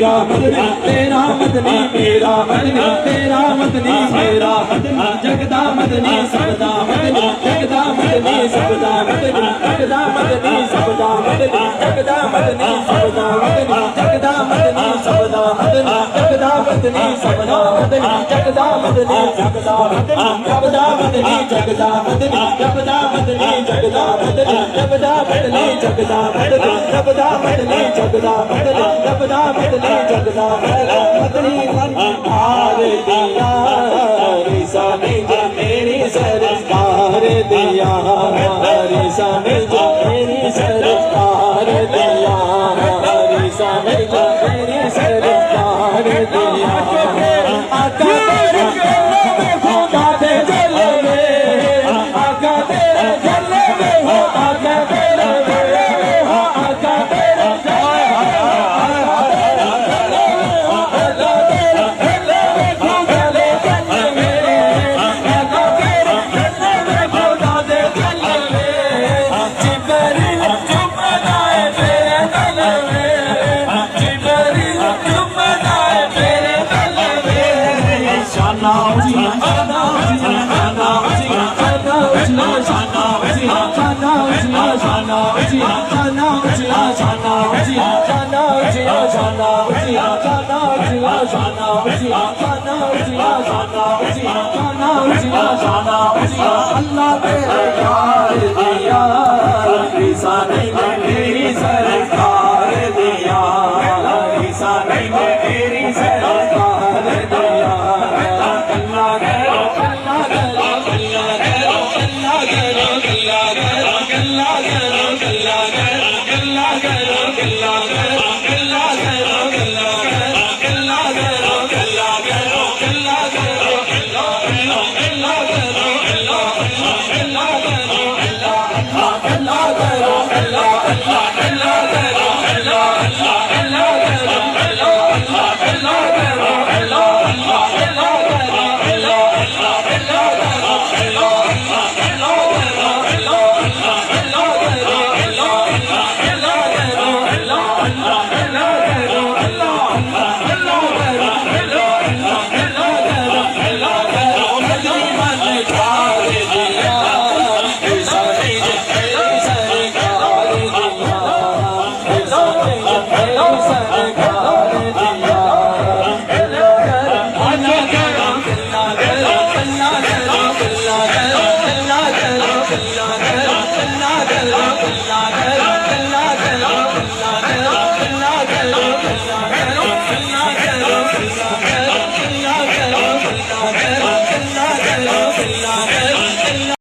मेरा मदनी तेरा मदनी मेरा मदनी तेरा मदनी मेरा मदनी जगदा मदनी सबदा मदनी जगदा मदनी सबदा मदनी जगदा मदनी सबदा मदनी जगदा मदनी सबदा मदनी जगदा मदनी सबदा मदनी जगदा मदनी सबदा मदनी जगदा मदनी जगदा मदनी जगदा मदनी जगदा मदनी जगदा मदनी जगदा मदनी जगदा मदनी जगदा मदनी जगदा मदनी जगदा मदनी जगदा मदनी जगदा मदनी सरकार दिया रिसा ने जो मेरी सरकार दिया रिसा ने जो मेरी सरकार दिया रिसा ने जो मेरी सरकार दिया आका तेरे जलवे खुदा दे जलवे आका तेरे जलवे हो आका तेरे आका तेरे अल्लाह तेरे यार दिया रिसा ने मेरी सरकार दिया रिसा ने मेरी सरकार दिया अल्लाह करो अल्लाह करो अल्लाह करो अल्लाह करो अल्लाह करो अल्लाह करो अल्लाह करो अल्लाह करो अल्लाह करो अल्लाह करो अल्लाह करो अल्लाह करो अल्लाह करो अल्लाह करो अल्लाह करो Allah